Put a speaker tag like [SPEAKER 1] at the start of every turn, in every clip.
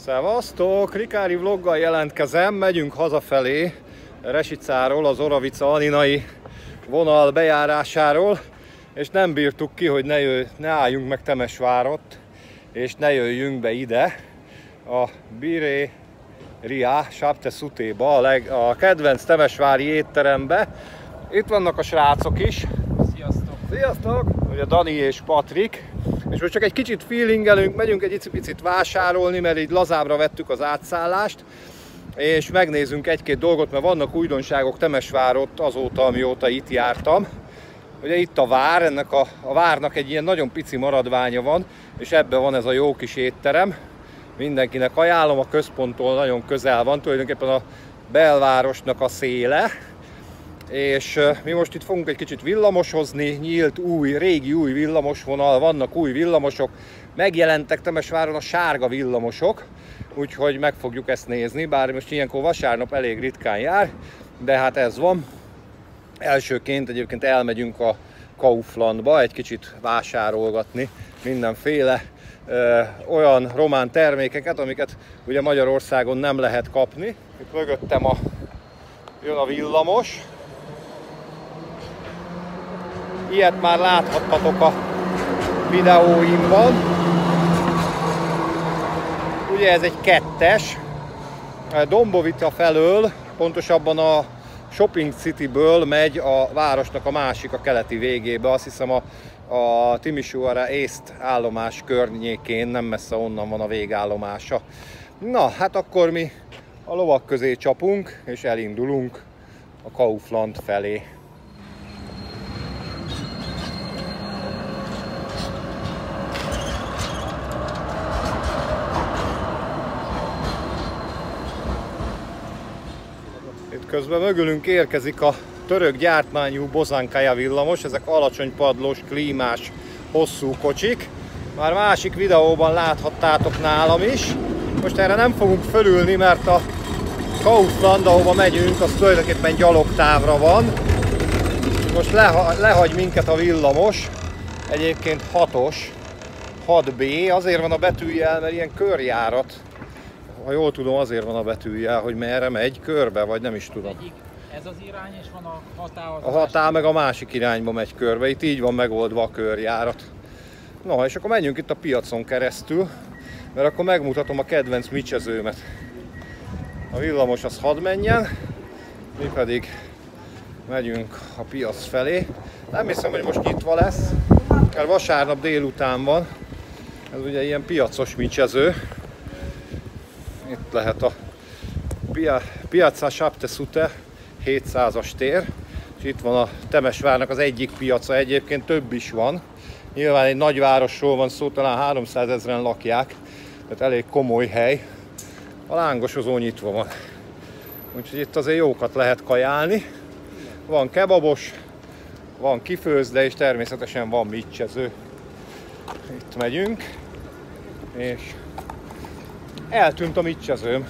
[SPEAKER 1] Szevasztok! Rikári vloggal jelentkezem, megyünk hazafelé Resicáról, az Oravica-Aninai vonal bejárásáról, és nem bírtuk ki, hogy ne álljunk meg Temesvárott, és ne jöjjünk be ide, a Biré-Ria Chapte-Sutéba, a kedvenc temesvári étterembe. Itt vannak a srácok is.
[SPEAKER 2] Sziasztok!
[SPEAKER 1] Sziasztok! Ugye Dani és Patrik. És most csak egy kicsit feelingelünk, megyünk egy icipicit vásárolni, mert így lazábbra vettük az átszállást, és megnézzünk egy-két dolgot, mert vannak újdonságok Temesvárott azóta, amióta itt jártam. Ugye itt a vár, ennek a várnak egy ilyen nagyon pici maradványa van, és ebben van ez a jó kis étterem. Mindenkinek ajánlom, a központtól nagyon közel van, tulajdonképpen a belvárosnak a széle. És mi most itt fogunk egy kicsit villamosozni, nyílt régi új villamosvonal, vannak új villamosok, megjelentek Temesváron a sárga villamosok, úgyhogy meg fogjuk ezt nézni, bár most ilyenkor vasárnap elég ritkán jár, de hát ez van. Elsőként egyébként elmegyünk a Kauflandba egy kicsit vásárolgatni mindenféle olyan román termékeket, amiket ugye Magyarországon nem lehet kapni. Itt mögöttem jön a villamos. Ilyet már láthattatok a videóimban. Ugye ez egy kettes. Dombovica felől, pontosabban a Shopping Cityből megy a városnak a másik, a keleti végébe. Azt hiszem a Timisoara Észt állomás környékén, nem messze onnan van a végállomása. Na, hát akkor mi a lovak közé csapunk, és elindulunk a Kaufland felé. Itt közben mögülünk érkezik a török gyártmányú Bosankaja villamos, ezek alacsony padlós, klímás, hosszú kocsik. Már másik videóban láthattátok nálam is. Most erre nem fogunk fölülni, mert a Kaufland, ahova megyünk, az tulajdonképpen gyalogtávra van. Most lehagy minket a villamos, egyébként 6-os, 6B, azért van a betűjel, mert ilyen körjárat. Ha jól tudom, azért van a betűjel, hogy merre megy, körbe, vagy nem is tudom.
[SPEAKER 2] Ez az irány, és van a határ.
[SPEAKER 1] A határ meg a másik irányba megy körbe, itt így van megoldva a körjárat. Na, és akkor menjünk itt a piacon keresztül, mert akkor megmutatom a kedvenc micsezőmet. A villamos az hadd menjen, mi pedig megyünk a piac felé. Nem hiszem, hogy most nyitva lesz, mert vasárnap délután van. Ez ugye ilyen piacos micsező. Itt lehet a Piazza Chapte-Sute 700-as tér, és itt van a Temesvárnak az egyik piaca, egyébként több is van. Nyilván egy nagyvárosról van szó, talán 300 000-en lakják, tehát elég komoly hely. A lángosozó nyitva van, úgyhogy itt azért jókat lehet kajálni. Van kebabos, van kifőzde, és természetesen van micsező. Itt megyünk, és eltűnt a micsezőm.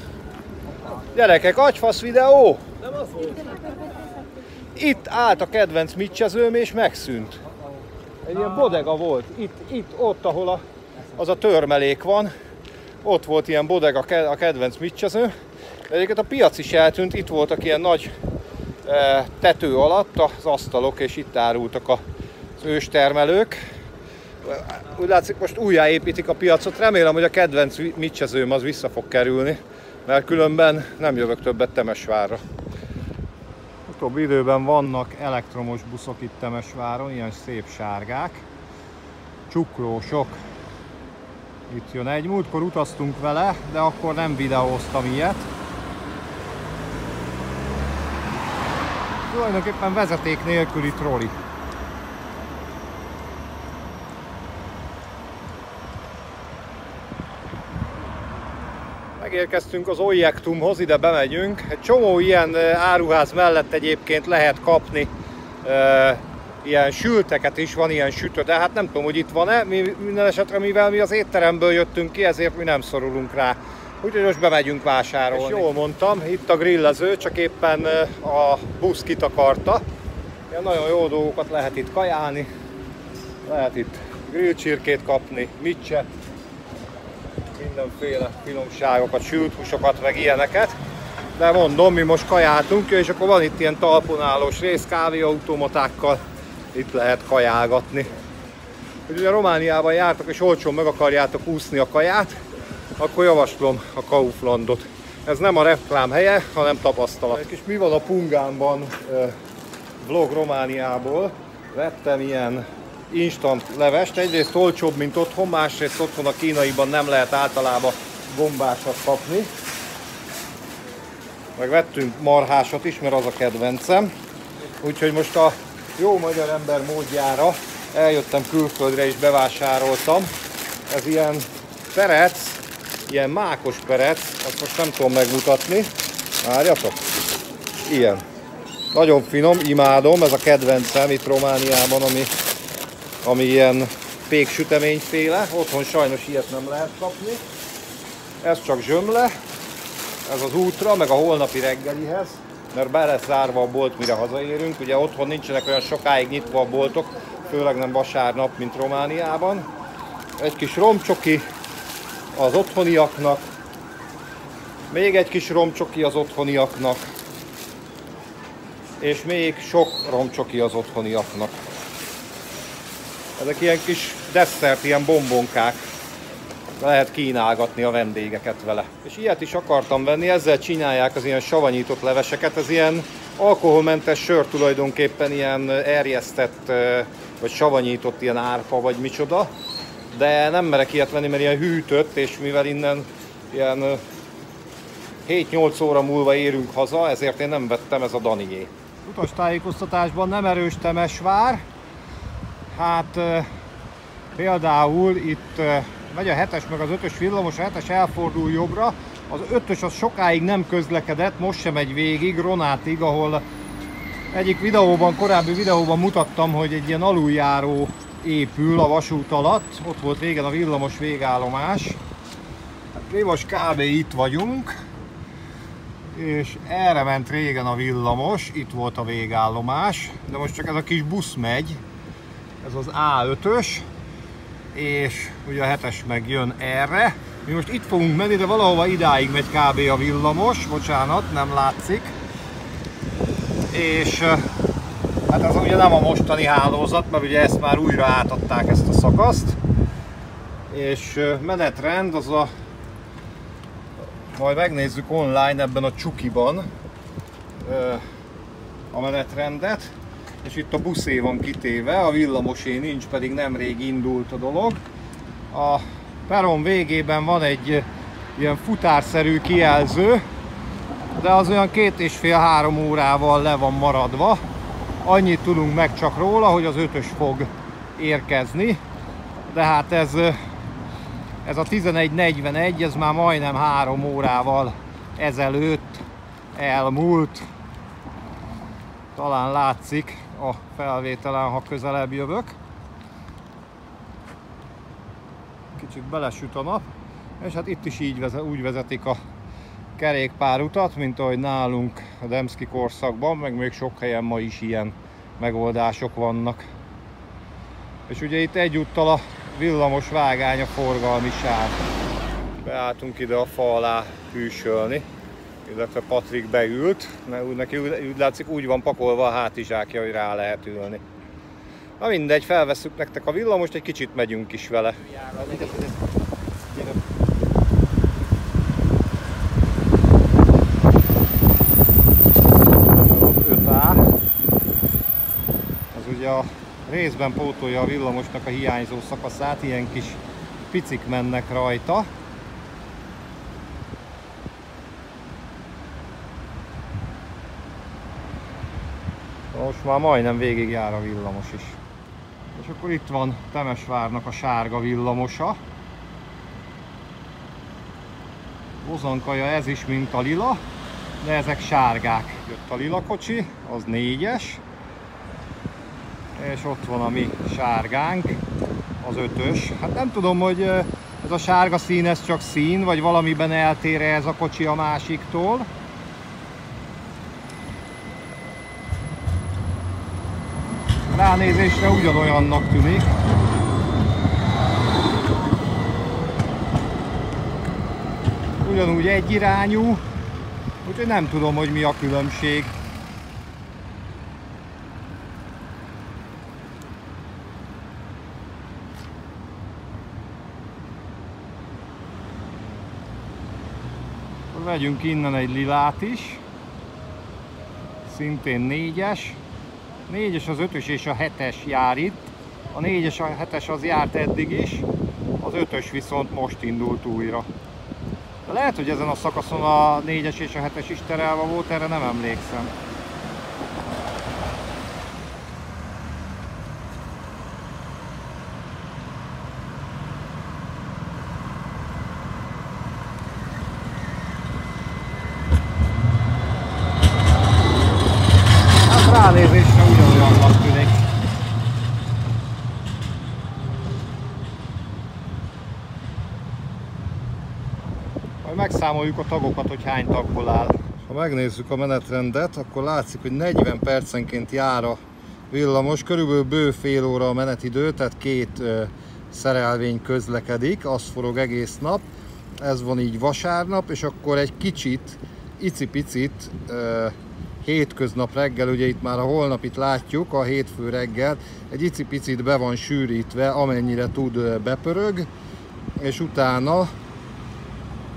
[SPEAKER 1] Gyerekek, agyfasz videó! Itt állt a kedvenc micsezőm, és megszűnt. Egy ilyen bodega volt. Ott, ahol az a törmelék van. Ott volt ilyen bodega, a kedvenc micsező. De egyébként a piac is eltűnt. Itt voltak ilyen nagy tető alatt az asztalok, és itt árultak az őstermelők. Úgy látszik, most újjáépítik a piacot. Remélem, hogy a kedvenc micsezőm az vissza fog kerülni, mert különben nem jövök többet Temesvárra. Utóbbi időben vannak elektromos buszok itt Temesváron, ilyen szép sárgák. Csuklósok. Itt jön egy. Múltkor utaztunk vele, de akkor nem videóztam ilyet. Tulajdonképpen vezeték nélküli troli. Megérkeztünk az Objektumhoz, ide bemegyünk. Egy csomó ilyen áruház mellett egyébként lehet kapni ilyen sülteket is, van ilyen sütő, de hát nem tudom, hogy itt van-e. Minden esetre, mivel mi az étteremből jöttünk ki, ezért mi nem szorulunk rá. Úgyhogy most bemegyünk vásárolni. És jól mondtam, itt a grillező, csak éppen a busz kitakarta. Ilyen nagyon jó dolgokat lehet itt kajálni, lehet itt grillcsirkét kapni, micset, mindenféle finomságokat, sült húsokat, meg ilyeneket. De mondom, mi most kajáltunk, és akkor van itt ilyen talpon állós rész, kávéautomatákkal, itt lehet kajálgatni. Ugye Romániában jártok és olcsón meg akarjátok úszni a kaját, akkor javaslom a Kauflandot. Ez nem a reklám helye, hanem tapasztalat. És mi van a Pungánban vlog Romániából? Vettem ilyen instant levest, egyrészt olcsóbb, mint otthon, másrészt otthon a kínaiban nem lehet általában gombásat kapni. Meg vettünk marhásat is, mert az a kedvencem. Úgyhogy most a jó magyar ember módjára eljöttem külföldre és bevásároltam. Ez ilyen perec, ilyen mákos perec, azt most nem tudom megmutatni. Várjatok! Ilyen. Nagyon finom, imádom, ez a kedvencem itt Romániában, ami ilyen péksüteményféle. Otthon sajnos ilyet nem lehet kapni. Ez csak zsömle, ez az útra, meg a holnapi reggelihez, mert be lesz zárva a bolt, mire hazaérünk. Ugye otthon nincsenek olyan sokáig nyitva a boltok, főleg nem vasárnap, mint Romániában. Egy kis romcsoki az otthoniaknak, még egy kis romcsoki az otthoniaknak, és még sok romcsoki az otthoniaknak. Ezek ilyen kis desszert, ilyen bombonkák. Lehet kínálgatni a vendégeket vele. És ilyet is akartam venni, ezzel csinálják az ilyen savanyított leveseket. Ez ilyen alkoholmentes sör, tulajdonképpen ilyen erjesztett, vagy savanyított ilyen árpa, vagy micsoda. De nem merek ilyet venni, mert ilyen hűtött, és mivel innen ilyen 7-8 óra múlva érünk haza, ezért én nem vettem, ez a Danié. Utastájékoztatásban nem erős Temesvár. Hát például itt megy a 7-es meg az 5-ös villamos, a 7-es elfordul jobbra, az 5-ös az sokáig nem közlekedett, most sem megy végig, Ronátig, ahol egyik videóban, korábbi videóban mutattam, hogy egy ilyen aluljáró épül a vasút alatt, ott volt régen a villamos végállomás. Hát mi most kb. Itt vagyunk, és erre ment régen a villamos, itt volt a végállomás, de most csak ez a kis busz megy, ez az A5-ös, és ugye a 7-es meg jön erre. Mi most itt fogunk menni, de valahova idáig megy kb. A villamos, bocsánat, nem látszik. És hát ez ugye nem a mostani hálózat, mert ugye ezt már újra átadták, ezt a szakaszt. És menetrend az majd megnézzük online ebben a csukiban a menetrendet. És itt a buszé van kitéve, a villamosé nincs, pedig nemrég indult a dolog. A peron végében van egy ilyen futárszerű kijelző, de az olyan 2,5-3 órával le van maradva. Annyit tudunk meg csak róla, hogy az 5-ös fog érkezni, de hát ez a 11:41, ez már majdnem 3 órával ezelőtt elmúlt. Talán látszik a felvételen, ha közelebb jövök. Kicsit belesüt a nap, és hát itt is úgy vezetik a kerékpárutat, mint ahogy nálunk a Demszki korszakban, meg még sok helyen ma is ilyen megoldások vannak. És ugye itt egyúttal a villamos vágány, a forgalmi sáv. Beálltunk ide a fa alá hűsölni, illetve Patrik beült, mert neki úgy látszik, úgy van pakolva a hátizsákja, hogy rá lehet ülni. Na mindegy, felvesszük nektek a villamost, egy kicsit megyünk is vele. Az ugye a részben pótolja a villamosnak a hiányzó szakaszát, ilyen kis picik mennek rajta. Most már majdnem végig jár a villamos is. És akkor itt van Temesvárnak a sárga villamosa. Ozonkaja ez is, mint a lila, de ezek sárgák. Jött a lila kocsi, az 4-es. És ott van a mi sárgánk, az 5-ös. Hát nem tudom, hogy ez a sárga szín, ez csak szín, vagy valamiben eltér ez a kocsi a másiktól. Ránézésre ugyanolyannak tűnik. ugyanúgy egyirányú, úgyhogy nem tudom, hogy mi a különbség. Vegyünk innen egy lilát is, szintén 4-es. 4-es, az 5-ös és a 7-es jár itt. A 4-es, a 7-es az járt eddig is, az 5-ös viszont most indult újra. De lehet, hogy ezen a szakaszon a 4-es és a 7-es is terelve volt, erre nem emlékszem. Ránézésre ugyanolyannak tűnik. Majd megszámoljuk a tagokat, hogy hány tagból áll. Ha megnézzük a menetrendet, akkor látszik, hogy 40 percenként jár a villamos. Körülbelül bő fél óra a menetidő, tehát 2 szerelvény közlekedik, az forog egész nap. Ez van így vasárnap, és akkor egy kicsit, icipicit hétköznap reggel, ugye itt már a holnapit látjuk, a hétfő reggel egy icipicit be van sűrítve, amennyire tud bepörög, és utána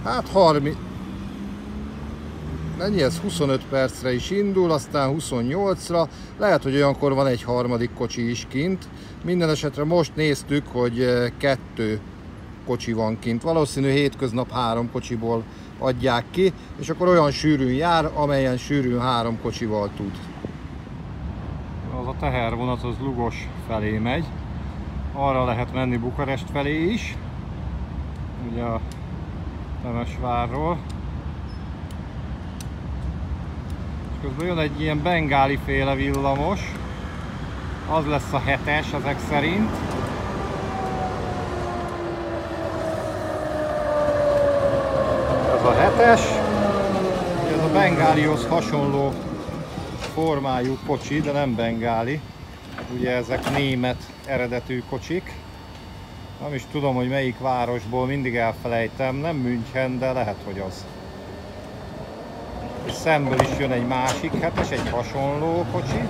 [SPEAKER 1] hát 30, mennyi ez, 25 percre is indul, aztán 28-ra, lehet, hogy olyankor van egy harmadik kocsi is kint. Minden esetre most néztük, hogy 2 kocsi van kint, valószínű hétköznap 3 kocsiból adják ki, és akkor olyan sűrűn jár, amelyen sűrűn 3 kocsival tud. Az a tehervonat az Lugos felé megy, arra lehet menni Bukarest felé is, ugye a Temesvárról. És közben jön egy ilyen bengáli féle villamos, az lesz a 7-es ezek szerint. Ez a 7-es, ez a bengálihoz hasonló formájú kocsi, de nem bengáli. Ugye ezek német eredetű kocsik. Nem is tudom, hogy melyik városból, mindig elfelejtem, nem München, de lehet, hogy az. És szemből is jön egy másik 7-es, egy hasonló kocsi.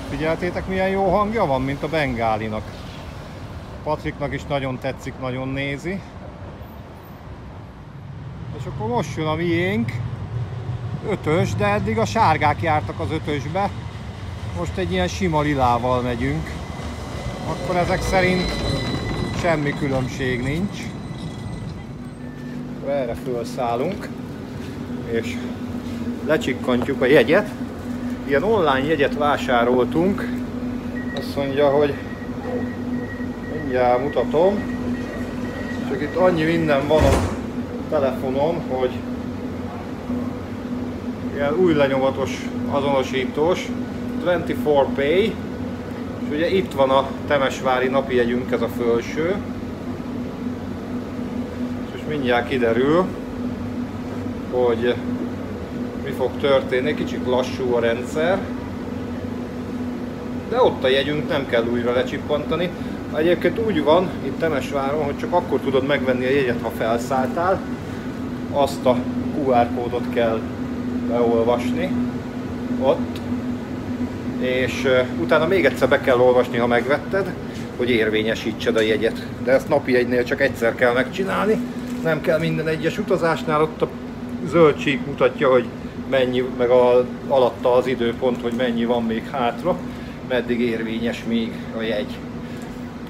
[SPEAKER 1] Figyeltétek, milyen jó hangja van, mint a bengálinak. Patriknak is nagyon tetszik, nagyon nézi. És akkor most jön a miénk, 5-ös, de eddig a sárgák jártak az 5-ösbe. Most egy ilyen sima lilával megyünk. Akkor ezek szerint semmi különbség nincs. Erre felszállunk, és lecsikkantjuk a jegyet. Ilyen online jegyet vásároltunk. Azt mondja, hogy mindjárt mutatom. Csak itt annyi minden van a telefonon, hogy ilyen új lenyomatos azonosítós, 24Pay, és ugye itt van a temesvári napi jegyünk, ez a felső. És mindjárt kiderül, hogy mi fog történni. Kicsit lassú a rendszer, de ott a jegyünk, nem kell újra lecsippantani. Egyébként úgy van itt Temesváron, hogy csak akkor tudod megvenni a jegyet, ha felszálltál. Azt a QR kódot kell beolvasni ott, és utána még egyszer be kell olvasni, ha megvetted, hogy érvényesítsed a jegyet. De ezt napi jegynél csak egyszer kell megcsinálni, nem kell minden egyes utazásnál. Ott a zöld csík mutatja, hogy mennyi, meg alatta az időpont, hogy mennyi van még hátra, meddig érvényes még a jegy.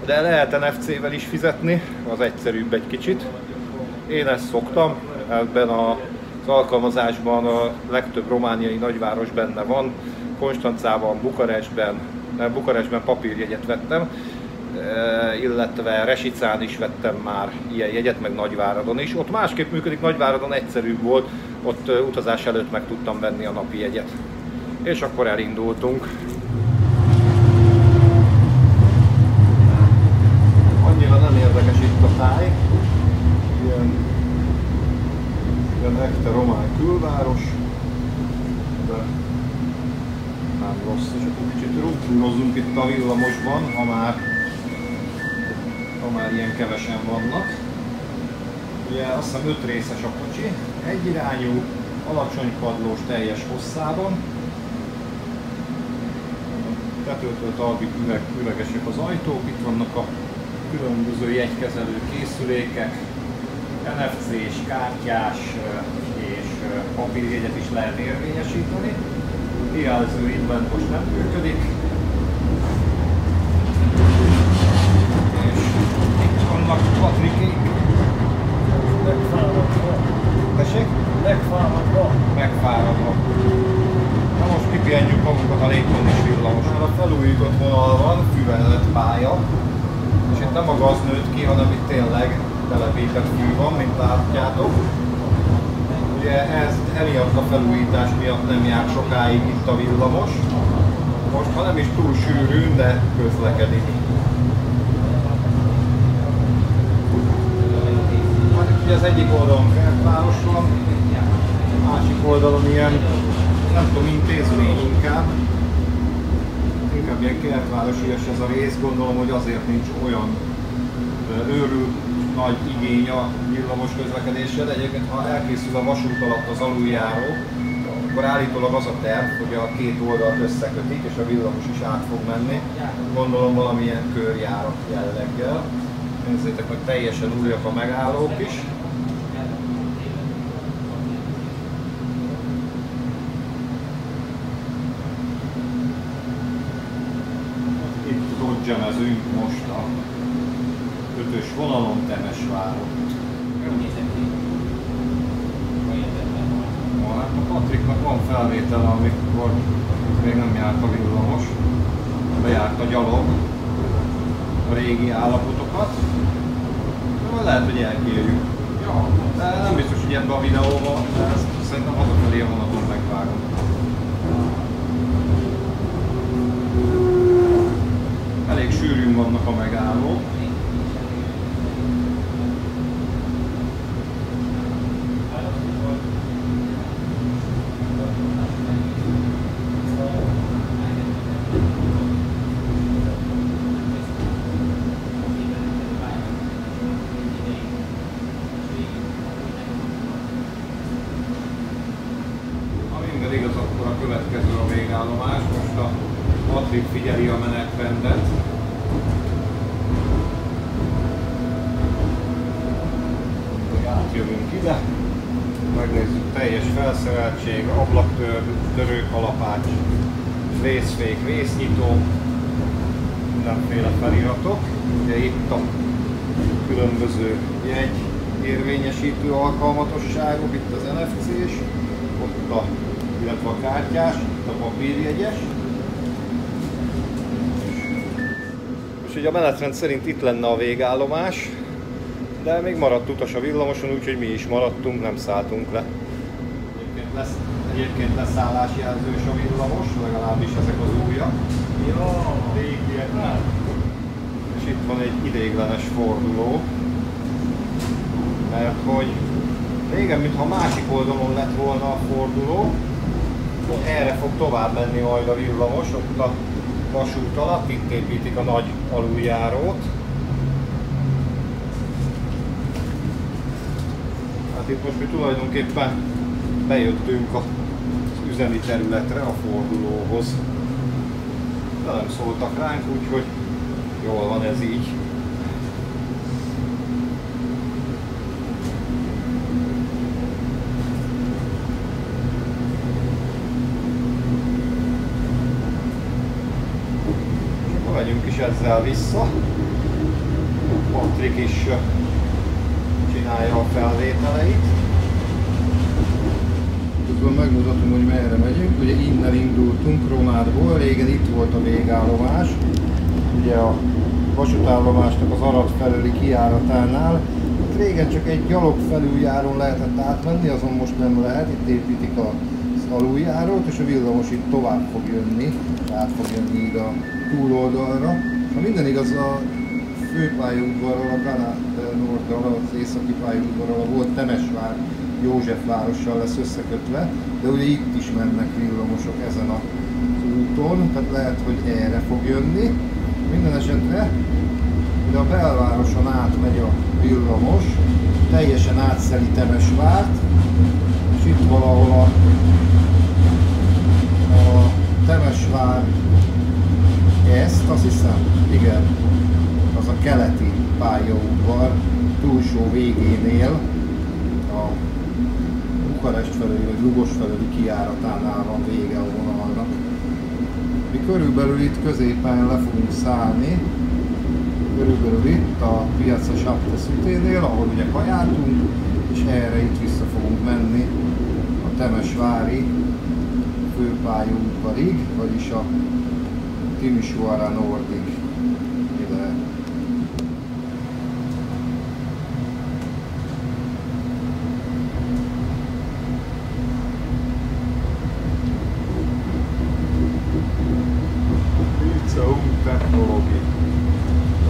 [SPEAKER 1] De lehet NFC-vel is fizetni, az egyszerűbb egy kicsit. Én ezt szoktam, ebben az alkalmazásban a legtöbb romániai nagyváros benne van. Konstancában, Bukarestben papírjegyet vettem, illetve Resicán is vettem már ilyen jegyet, meg Nagyváradon is. Ott másképp működik, Nagyváradon egyszerűbb volt, ott utazás előtt meg tudtam venni a napi jegyet. És akkor elindultunk. Annyira nem érdekes itt a táj, ilyen echte román külváros, de nem rossz. és akkor kicsit rúgtúrozzunk itt a villamosban, ha már ilyen kevesen vannak. Ugye azt hiszem 5 részes a kocsi, egyirányú, alacsony padlós teljes hosszában. Tetőtől talpig üvegesek az ajtók, itt vannak a különböző jegykezelő készülékek, NFC-s, kártyás és papírjegyet is lehet érvényesíteni. Kijelző itt bent most nem működik. És itt vannak Patrikék.
[SPEAKER 3] Megfáradva.
[SPEAKER 1] Tessék?
[SPEAKER 3] Megfáradva.
[SPEAKER 1] Megfáradva. Na most kipihenjük magunkat a légkonnis villamosnál. A felújított vonal van, füvelett pálya. És itt nem a gaz nőtt ki, hanem itt tényleg telepített fű van, mint látjátok. Ugye ez emiatt a felújítás miatt nem jár sokáig itt a villamos. Most ha nem is túl sűrűn, de közlekedik. Hát itt ugye az egyik oldalon kertváros van, a másik oldalon ilyen, nem tudom, intézmény inkább ilyen kertvárosias ez a rész, gondolom, hogy azért nincs olyan őrült nagy igény a villamos közlekedésre, de egyébként ha elkészül a vasút alatt az aluljáró, akkor állítólag az a terv, hogy a két oldalt összekötik, és a villamos is át fog menni. Gondolom valamilyen körjárat jelleggel. Nézzétek meg, teljesen újak a megállók is. Itt dodgemezünk most a 5-ös vonalon Temesváron. Hát a Patriknak van felvétele, amikor még nem járt a villamos, bejárt a gyalog a régi állapotokat. De lehet, hogy elkérjük. Ja, de nem biztos, hogy ebben a videóban, de ezt szerintem hazafelé a vonaton megvágom. Elég sűrűn vannak a megállók. Igaz, akkor a következő a végállomás. Most a Patrik figyeli a menetrendet. Átjövünk ide. Megnézzük, teljes felszereltség, ablaktörő, kalapács, vészfék, vésznyitó, mindenféle feliratok. Ugye itt a különböző jegy érvényesítő alkalmatosságok, itt az NFC-s, ott illetve a kártyás, itt a papírjegyes. És ugye a menetrend szerint itt lenne a végállomás, de még maradt utas a villamoson, úgyhogy mi is maradtunk, nem szálltunk le. Egyébként leszállásjelzős a villamos, legalábbis ezek az újak. Ja, régiek nem. És itt van egy ideiglenes forduló, mert hogy régen, mintha a másik oldalon lett volna a forduló, erre fog tovább menni majd a villamos, ott a vasút alatt, itt építik a nagy aluljárót. Hát itt most mi tulajdonképpen bejöttünk az üzemi területre, a fordulóhoz. De nem szóltak ránk, úgyhogy jól van ez így. Megyünk is ezzel vissza. Patrik is csinálja a felvételeit. Közben megmutatom, hogy merre megyünk. Ugye innen indultunk Kronádból, régen itt volt a végállomás. Ugye a vasútállomásnak az Arad felőli kijáratánál. Itt régen csak egy gyalog felüljáron lehetett átmenni, azon most nem lehet. Itt építik az aluljárót, és a villamos itt tovább fog jönni, át fog jönni így a túloldalra. Ha minden igaz, a főpályaudvarral, a Granát Norddal, az északi pályaudvarral, a volt Temesvár Józsefvárossal lesz összekötve, de ugye itt is mennek villamosok ezen a az úton, tehát lehet, hogy erre fog jönni. Minden esetre, de a belvároson átmegy a villamos, teljesen átszeli Temesvárt, és itt valahol a Temesvár ezt, azt hiszem, igen, az a keleti pályaudvar túlsó végénél a Bukarest felőli vagy Lugos felőli kijáratánál van vége a vonalnak. Mi körülbelül itt középen le fogunk szállni, körülbelül itt a Piazza Sapte Suténél, ahol ugye kajáltunk, és erre itt vissza fogunk menni a temesvári főpályaudvarig, vagyis a Timișoara Nordig ide. Liceum Technology,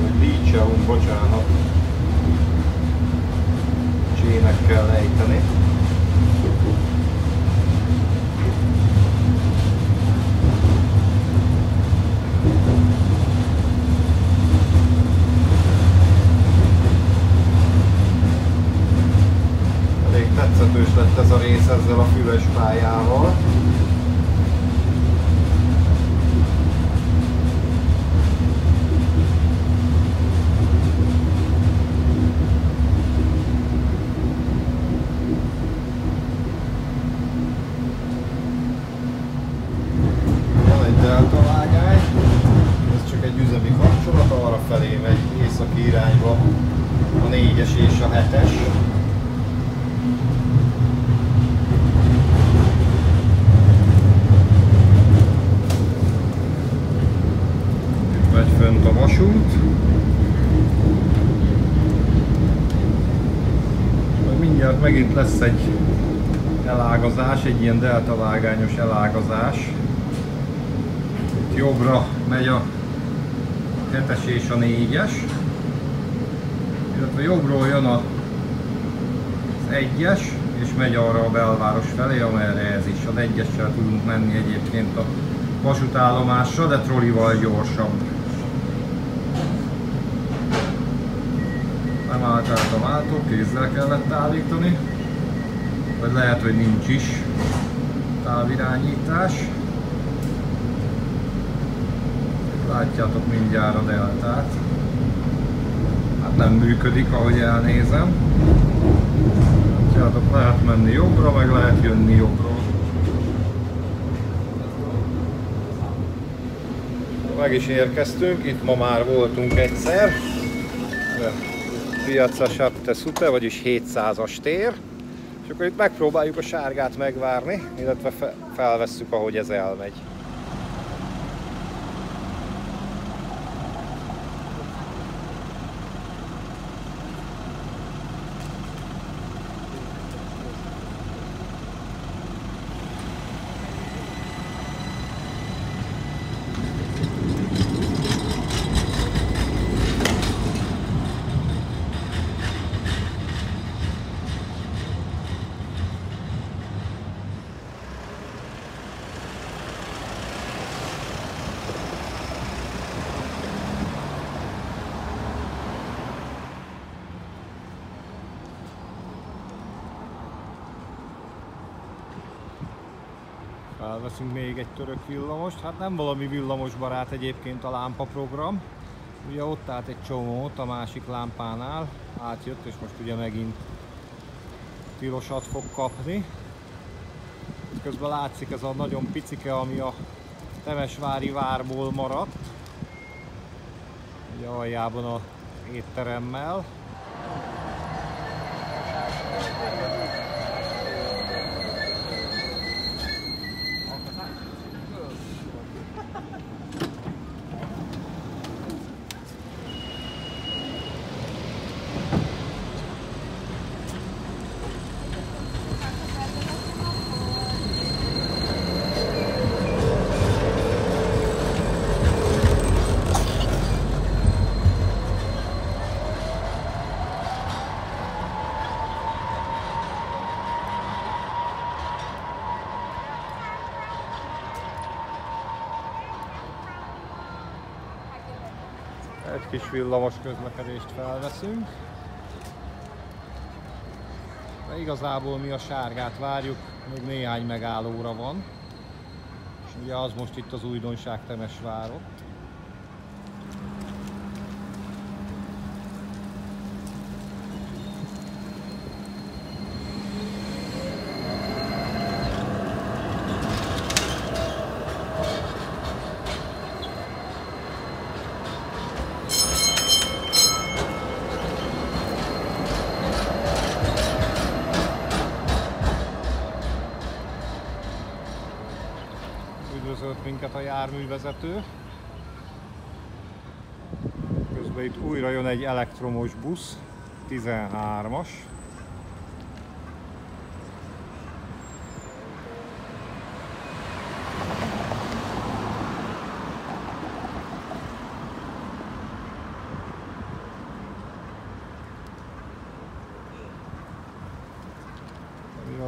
[SPEAKER 1] vagy Liceum, bocsánat, G-nek kell ejteni. Tetszetős lett ez a rész ezzel a füves pályával. Van egy deltavágány, ez csak egy üzemi kapcsolat, arra felé megy északi irányba a 4-es és a 7-es. Fönt a vasút. Mindjárt megint lesz egy elágazás, egy ilyen deltavágányos elágazás. Itt jobbra megy a 7-es és a 4-es, illetve jobbról jön az 1-es, és megy arra a belváros felé, amerre ez is. Az 1-essel tudunk menni egyébként a vasútállomásra, de trollival gyorsabb. Nem állt át a váltó, kézzel kellett állítani, vagy lehet, hogy nincs is távirányítás. Látjátok mindjárt a deltát. Hát nem működik, ahogy elnézem. Látjátok, lehet menni jobbra, meg lehet jönni jobbra. Meg is érkeztünk, itt ma már voltunk egyszer. Piazza Sapte Sute, vagyis 700-as tér. És akkor itt megpróbáljuk a sárgát megvárni, illetve felvesszük, ahogy ez elmegy. Felveszünk még egy török villamost, hát nem valami villamosbarát egyébként a lámpaprogram. Ugye ott állt egy csomót a másik lámpánál, átjött, és most ugye megint tilosat fog kapni. Közben látszik ez a nagyon picike, ami a Temesvári várból maradt. Ugye aljában az étteremmel. Egy kis villamos közlekedést felveszünk. De igazából mi a sárgát várjuk, még néhány megállóra van. És ugye az most itt az újdonság Temesvárott. Üdvözölt minket a járművezető. Közben itt újra jön egy elektromos busz, 13-as.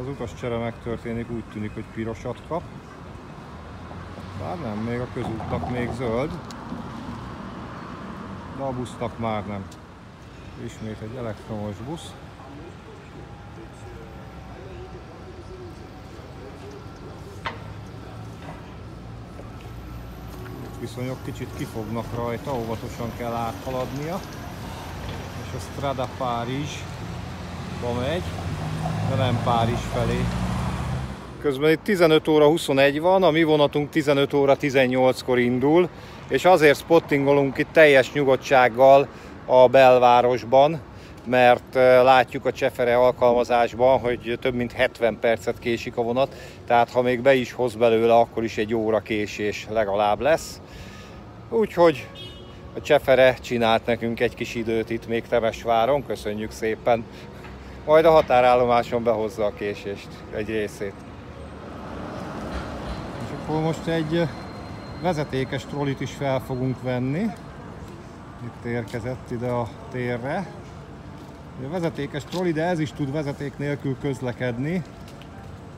[SPEAKER 1] Az utascsere megtörténik, úgy tűnik, hogy pirosat kap. Bár nem, még a közútnak még zöld, de a busznak már nem. Ismét egy elektromos busz. Viszonyok kicsit kifognak rajta, óvatosan kell áthaladnia. És a Strada Párizsba megy, de nem Párizs felé. Közben itt 15 óra 21 van, a mi vonatunk 15 óra 18-kor indul, és azért spottingolunk itt teljes nyugodtsággal a belvárosban, mert látjuk a Csefere alkalmazásban, hogy több mint 70 percet késik a vonat, tehát ha még be is hoz belőle, akkor is egy óra késés legalább lesz. Úgyhogy a Csefere csinált nekünk egy kis időt itt még Temesváron, köszönjük szépen. Majd a határállomáson behozza a késést, egy részét. És akkor most egy vezetékes trollit is fel fogunk venni. Itt érkezett ide a térre. A vezetékes trolli, de ez is tud vezeték nélkül közlekedni,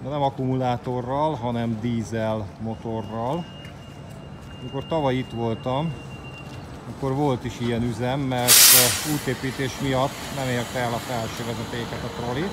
[SPEAKER 1] de nem akkumulátorral, hanem dízel motorral. Amikor tavaly itt voltam, akkor volt is ilyen üzem, mert útépítés miatt nem érte el a felső vezetéket a trolli.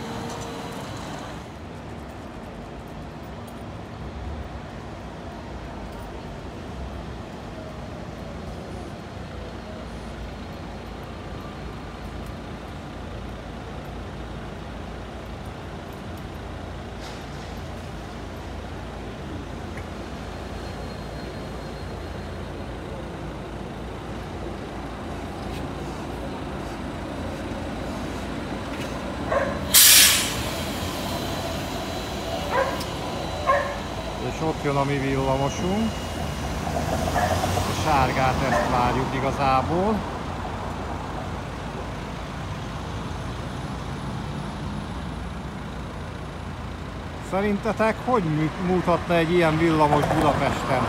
[SPEAKER 1] És ott jön a mi villamosunk. A sárgát, ezt várjuk igazából. Szerintetek hogy mutatna egy ilyen villamos Budapesten?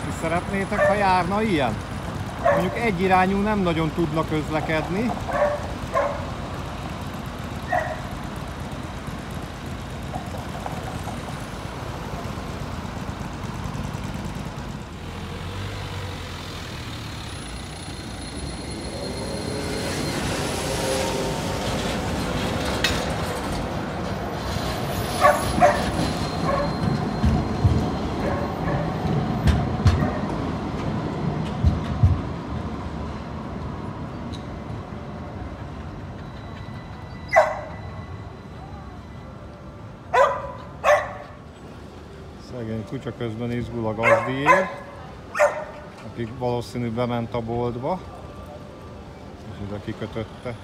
[SPEAKER 1] Ti szeretnétek, ha járna ilyen? Mondjuk egyirányú nem nagyon tudna közlekedni. Szegény kutya közben izgul a gazdiért, aki valószínű bement a boltba, és ide kikötötte.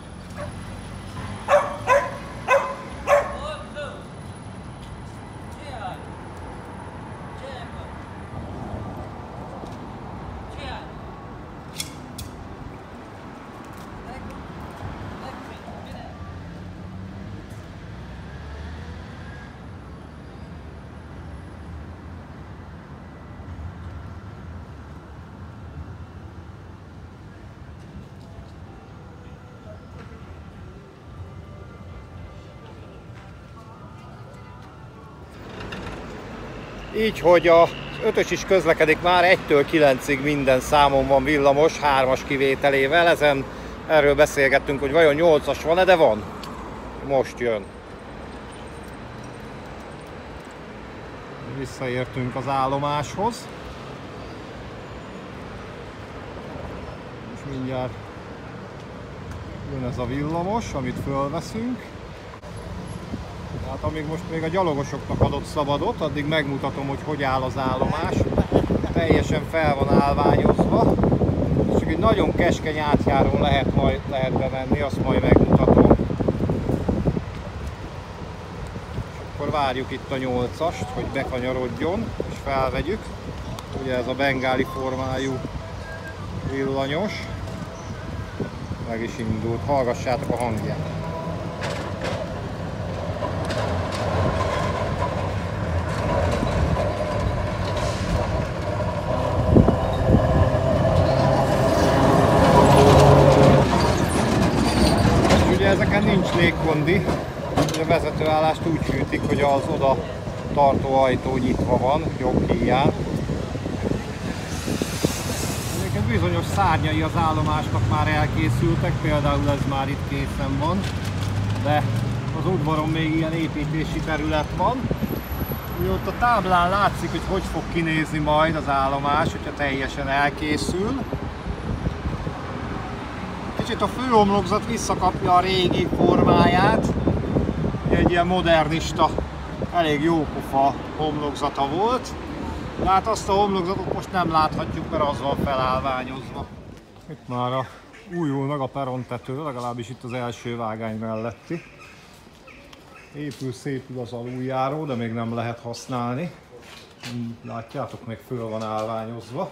[SPEAKER 1] Így, hogy a 5-ös is közlekedik már, 1-től 9-ig minden számon van villamos, 3-as kivételével. Erről beszélgettünk, hogy vajon 8-as van-e, de van. Most jön. Visszaértünk az állomáshoz. És mindjárt jön ez a villamos, amit fölveszünk. Tehát amíg most még a gyalogosoknak adott szabadot, addig megmutatom, hogy áll az állomás. Teljesen fel van állványozva. Csak egy nagyon keskeny átjárón lehet bemenni, azt majd megmutatom. És akkor várjuk itt a 8-ast, hogy bekanyarodjon, és felvegyük. Ugye ez a bengáli formájú villanyos. Meg is indult, hallgassátok a hangját. Ugye ezeken nincs légkondi, a vezetőállást úgy hűtik, hogy az oda tartó ajtó nyitva van, jobb híján. Bizonyos szárnyai az állomásnak már elkészültek, például ez már itt készen van, de az udvaron még ilyen építési terület van. Ugye ott a táblán látszik, hogy fog kinézni majd az állomás, hogyha teljesen elkészül. Kicsit a főhomlokzat visszakapja a régi formáját, egy ilyen modernista, elég jópofa homlokzata volt. De hát azt a homlokzatot most nem láthatjuk, mert az van felállványozva. Itt már újul meg a perontető, legalábbis itt az első vágány melletti. Szépül az aluljáró, de még nem lehet használni. Látjátok, még föl van állványozva.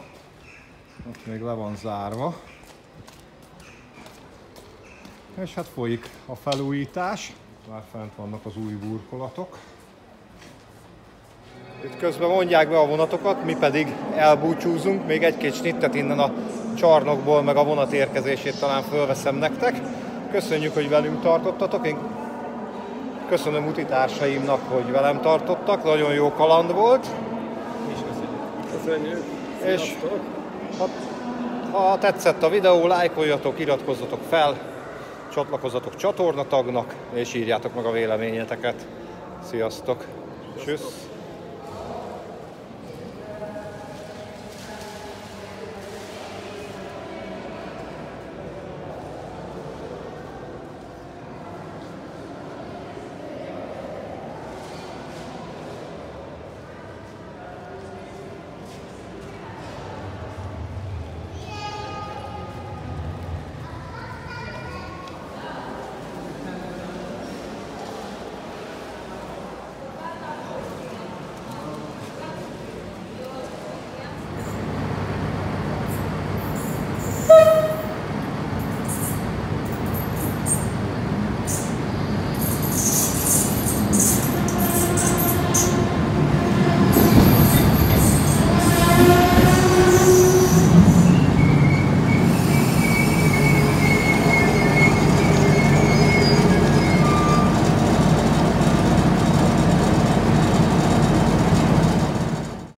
[SPEAKER 1] Ott még le van zárva. És hát folyik a felújítás. Már fent vannak az új burkolatok. Itt közben mondják be a vonatokat, mi pedig elbúcsúzunk. Még egy-két snittet innen a csarnokból, meg a vonat érkezését talán fölveszem nektek. Köszönjük, hogy velünk tartottatok. Én köszönöm utitársaimnak, hogy velem tartottak. Nagyon jó kaland volt.
[SPEAKER 3] És köszönjük.
[SPEAKER 1] És ha tetszett a videó, lájkoljatok, iratkozzatok fel, csatlakozzatok csatornatagnak, és írjátok meg a véleményeteket. Sziasztok! Tschüss!